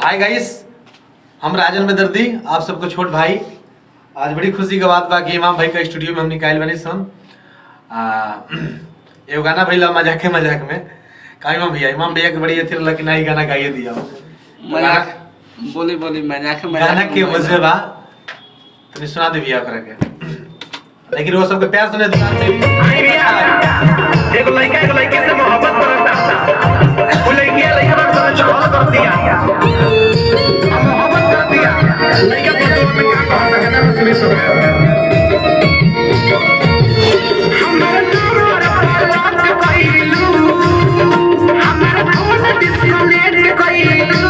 Hi guys, हम राजन में दर्दी, आप सबको छोट भाई। आज बड़ी खुशी का बात बा कि इमाम भाई का स्टूडियो में हम निकाल बनी सन एगो गाना भइला मजाक में का इमाम भैया के बड़ी अथी रहला कि नहीं गाना गाइए दिया मजाक बोली मजाक गाना के मजे बा तनी सुना दे भैया ओकरा के, लेकिन वो सबके प्यार सुने दुकान में एगो लड़की से मोहब्बत करता, वो लड़का पर छोड़ कर दिया, मोहब्बत कर दिया, लड़का पर दो में क्या कहा था ना सुनी सो हमारा नाम रात कोइलू, हमारा फोन डिस्कनेक्ट कोइलू,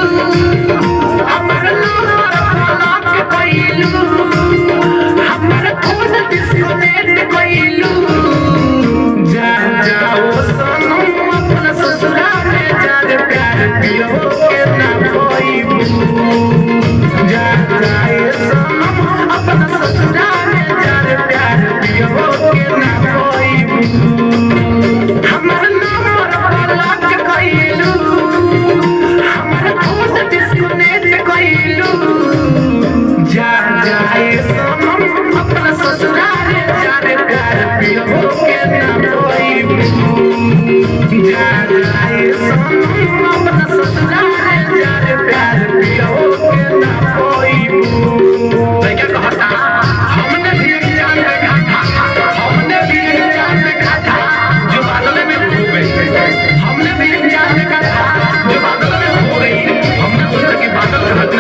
हमारा नाम रात कोइलू, हमारा फोन डिस्कनेक्ट कोइलू। जाओ सनम अपना ससुराल में जाके प्यार पियो के ना खोइबू, जाए सनम अपना ससुराल में जाके प्यार पियो के ना खोइबू। हमारा नाम पर लाग कोइलू, हमारा फोन डिस्कनेक्ट कोइलू, जाए सनम अपना ससुराल में जाके प्यार पियो के ना खोइबू, जाए सनम अपना ससुराल में जाके प्यार पियो के ना खोइबू। क्या कहता हमने भी एक चांद देखा था, हमने भी एक चांद देखा था जो बादल में खो गई, हमने भी एक चांद देखा था जो बादल में खो गई, हमने सोचा कि बादल का हक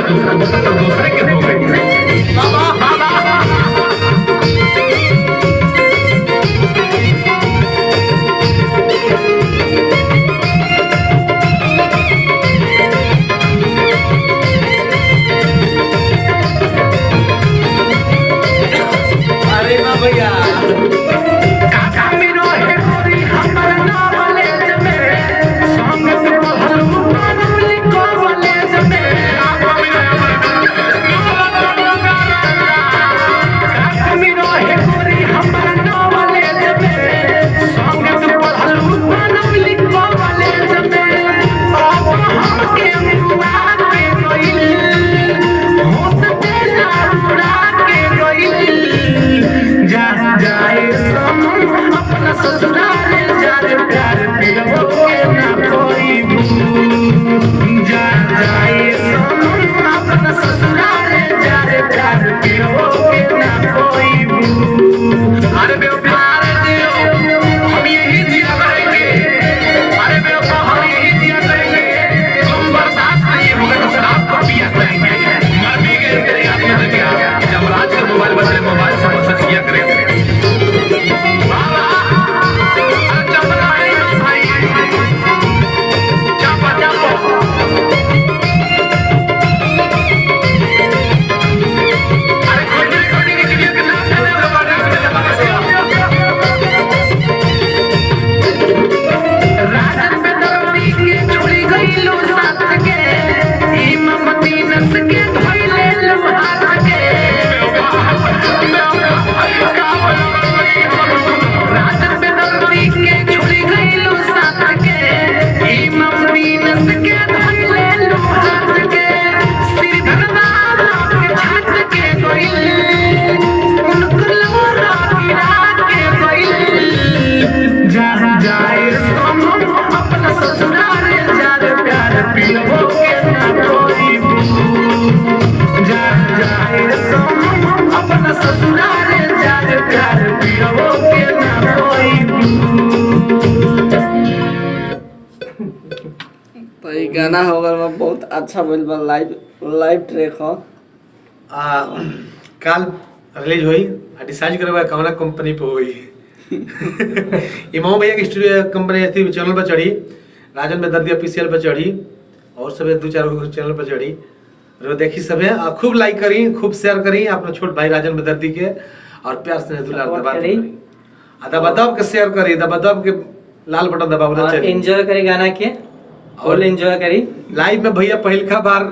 तो दूसरे के हो गई। अरे वाह भैया काका मेरो हे गोरी हमर नावले जमे, संगत पहलू मानवली कोवले जमे, काका मेरो हे गोरी हमर नावले जमे, संगत पहलू मानवली कोवले जमे। अब हमके मुआ के गइल, होत तेरा उड़ा के गइल, जाए सनम अपना ससुराल जाके प्यार पियो के ना खोइबू, जाए सनम अपना ससुराल जाके प्यार पियो के ना खोइबू। अरे बेवफार दियो हम यही जिया करेंगे, अरे बेवफा हम यही जिया करेंगे, तुम बर्दाश्त नहीं होगा तो शराब को पिया करेंगे, मर भी गए तेरे हाथ में लग गया, जब राज का मोबाइल बदले मोबाइल से मैसेज किया करेंगे। जाए सनम अपना ससुराल जाके प्यार पियो के ना खोइबू, जाए सनम अपना ससुराल जाके प्यार पियो के ना खोइबू। तो ये गाना हो गया बहुत अच्छा बोल बा, लाइव ट्रैक हो। काल रिलीज हुई, डिसाइड करवा कौन कंपनी पे हुई इमाम भैया की स्टूडियो कंपनी थी चैनल पर चढ़ी, राजन में दर्दी ऑफिशियल पर चढ़ी और सब 2-4 चैनल पर चढ़ी, और देखी सब है। खूब लाइक करी, खूब शेयर करी अपने छोट भाई राजन में दर्दी के, और प्यार से दुलार दबाव के शेयर करी, दबाव के लाल बटन दबाव एंजॉय करी गाना के और एंजॉय करी। लाइव में भैया पहलका बार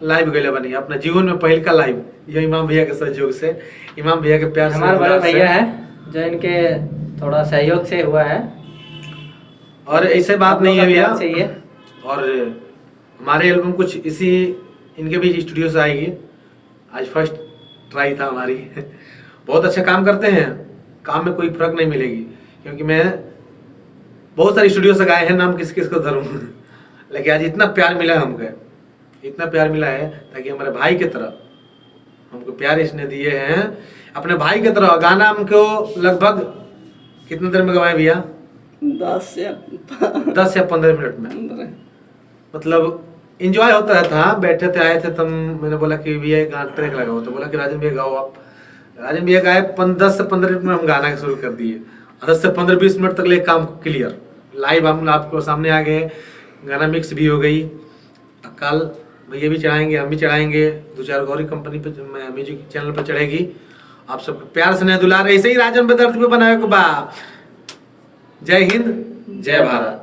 लाइव गए बनी अपने जीवन में पहलका लाइव, ये इमाम भैया के सहयोग से, इमाम भैया के प्यार से, हमारे बड़े भैया है जो इनके थोड़ा सहयोग से हुआ है। और ऐसे बात नहीं है भैया, चाहिए। और हमारे एल्बम कुछ इसी इनके भी स्टूडियो से आएगी। आज फर्स्ट ट्राई था हमारी। बहुत अच्छा काम करते हैं, काम में कोई फर्क नहीं मिलेगी, क्योंकि मैं बहुत सारे स्टूडियो से गाए हैं, नाम किस किस को धरूँ। लेकिन आज इतना प्यार मिला है हमको, इतना प्यार मिला है, ताकि हमारे भाई की तरह हमको प्यार इसने दिए हैं, अपने भाई की तरह। गाना हमको लगभग कितने देर में गवाए भैया? 10 या 10 या 15 मिनट में। 15। मतलब इंजॉय होता है था, बैठे थे, आए थे, तब मैंने बोला कि भैया एक ट्रैक लगाओ, तो बोला कि राजन भैया गाओ आप। राजन भैया गाए, 10 से 15 मिनट में हम गाना शुरू कर दिए। 10 से 15-20 मिनट तक ले काम क्लियर, लाइव हम आपको सामने आ गए, गाना मिक्स भी हो गई। कल भैया भी चढ़ाएंगे, हम भी चढ़ाएंगे, 2-4 गौरी कंपनी पे म्यूजिक चैनल पर चढ़ेगी। आप सबको प्यार स्नेह दुलार ऐसे ही राजन बेदर्दी पे बनाए को बा। जय हिंद, जय भारत।